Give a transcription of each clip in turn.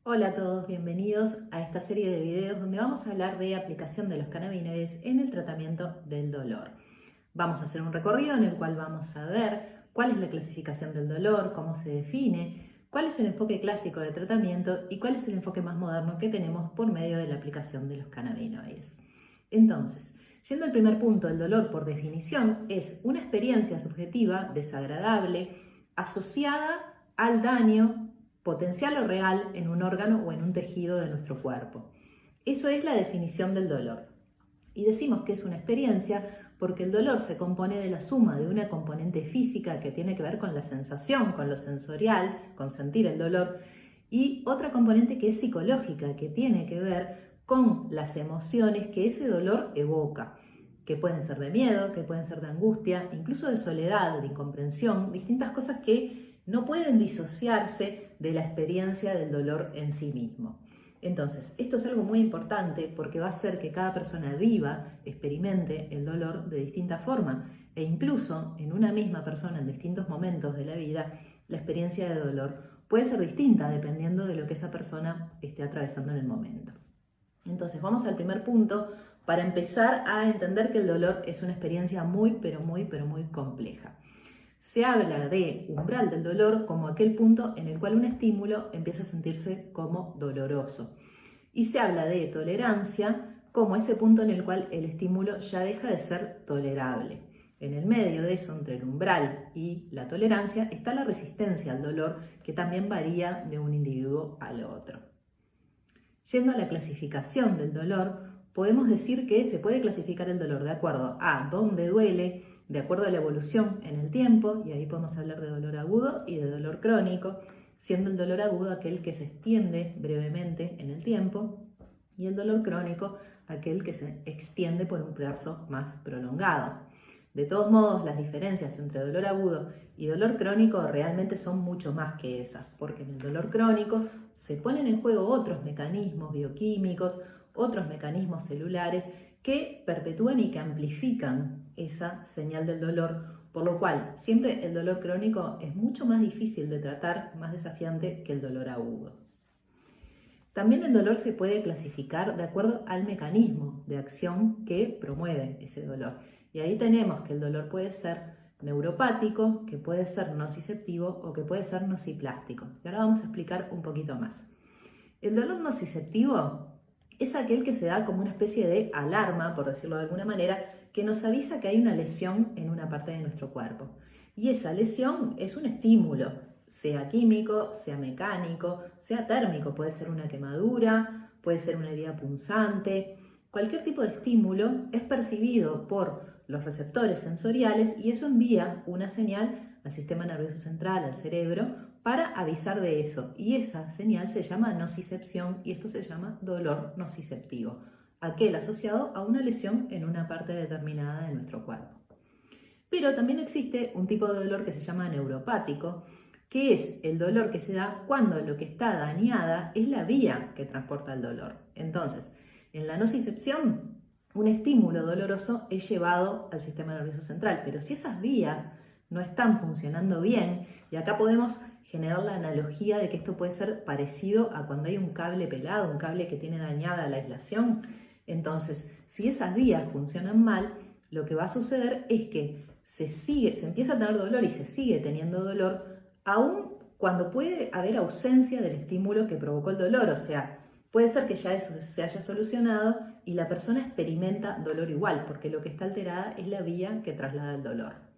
Hola a todos, bienvenidos a esta serie de videos donde vamos a hablar de aplicación de los cannabinoides en el tratamiento del dolor. Vamos a hacer un recorrido en el cual vamos a ver cuál es la clasificación del dolor, cómo se define, cuál es el enfoque clásico de tratamiento y cuál es el enfoque más moderno que tenemos por medio de la aplicación de los cannabinoides. Entonces, yendo al primer punto, el dolor por definición es una experiencia subjetiva desagradable asociada al daño potencial o real en un órgano o en un tejido de nuestro cuerpo. Eso es la definición del dolor. Y decimos que es una experiencia porque el dolor se compone de la suma de una componente física que tiene que ver con la sensación, con lo sensorial, con sentir el dolor, y otra componente que es psicológica, que tiene que ver con las emociones que ese dolor evoca, que pueden ser de miedo, que pueden ser de angustia, incluso de soledad, de incomprensión, distintas cosas que no pueden disociarse de la experiencia del dolor en sí mismo. Entonces, esto es algo muy importante porque va a hacer que cada persona viva, experimente el dolor de distinta forma e incluso en una misma persona en distintos momentos de la vida, la experiencia de dolor puede ser distinta dependiendo de lo que esa persona esté atravesando en el momento. Entonces, vamos al primer punto para empezar a entender que el dolor es una experiencia muy compleja. Se habla de umbral del dolor como aquel punto en el cual un estímulo empieza a sentirse como doloroso. Y se habla de tolerancia como ese punto en el cual el estímulo ya deja de ser tolerable. En el medio de eso, entre el umbral y la tolerancia, está la resistencia al dolor, que también varía de un individuo al otro. Yendo a la clasificación del dolor, podemos decir que se puede clasificar el dolor de acuerdo a dónde duele, de acuerdo a la evolución en el tiempo, y ahí podemos hablar de dolor agudo y de dolor crónico, siendo el dolor agudo aquel que se extiende brevemente en el tiempo y el dolor crónico aquel que se extiende por un plazo más prolongado. De todos modos, las diferencias entre dolor agudo y dolor crónico realmente son mucho más que esas, porque en el dolor crónico se ponen en juego otros mecanismos bioquímicos, otros mecanismos celulares que perpetúan y que amplifican esa señal del dolor, por lo cual siempre el dolor crónico es mucho más difícil de tratar, más desafiante que el dolor agudo. También el dolor se puede clasificar de acuerdo al mecanismo de acción que promueve ese dolor. Y ahí tenemos que el dolor puede ser neuropático, que puede ser nociceptivo o que puede ser nociplástico. Y ahora vamos a explicar un poquito más. El dolor nociceptivo es aquel que se da como una especie de alarma, por decirlo de alguna manera, que nos avisa que hay una lesión en una parte de nuestro cuerpo. Y esa lesión es un estímulo, sea químico, sea mecánico, sea térmico, puede ser una quemadura, puede ser una herida punzante. Cualquier tipo de estímulo es percibido por los receptores sensoriales y eso envía una señal al sistema nervioso central, al cerebro, para avisar de eso. Y esa señal se llama nocicepción y esto se llama dolor nociceptivo, aquel asociado a una lesión en una parte determinada de nuestro cuerpo. Pero también existe un tipo de dolor que se llama neuropático, que es el dolor que se da cuando lo que está dañada es la vía que transporta el dolor. Entonces, en la nocicepción, un estímulo doloroso es llevado al sistema nervioso central, pero si esas vías no están funcionando bien, y acá podemos generar la analogía de que esto puede ser parecido a cuando hay un cable pelado, un cable que tiene dañada la aislación. Entonces, si esas vías funcionan mal, lo que va a suceder es que se empieza a tener dolor y se sigue teniendo dolor, aun cuando puede haber ausencia del estímulo que provocó el dolor. O sea, puede ser que ya eso se haya solucionado y la persona experimenta dolor igual, porque lo que está alterada es la vía que traslada el dolor.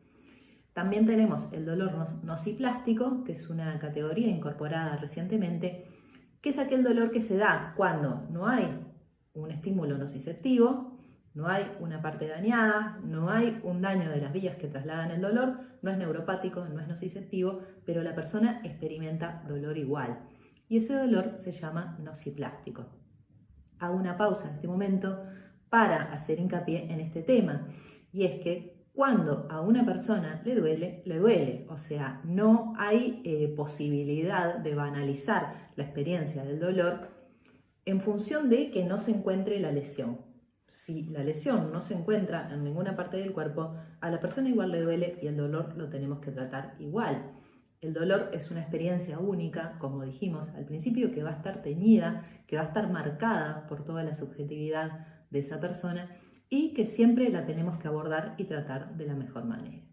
También tenemos el dolor nociplástico, que es una categoría incorporada recientemente, que es aquel dolor que se da cuando no hay un estímulo nociceptivo, no hay una parte dañada, no hay un daño de las vías que trasladan el dolor, no es neuropático, no es nociceptivo, pero la persona experimenta dolor igual. Y ese dolor se llama nociplástico. Hago una pausa en este momento para hacer hincapié en este tema. Y es que cuando a una persona le duele. O sea, no hay posibilidad de banalizar la experiencia del dolor en función de que no se encuentre la lesión. Si la lesión no se encuentra en ninguna parte del cuerpo, a la persona igual le duele y el dolor lo tenemos que tratar igual. El dolor es una experiencia única, como dijimos al principio, que va a estar teñida, que va a estar marcada por toda la subjetividad de esa persona y que siempre la tenemos que abordar y tratar de la mejor manera.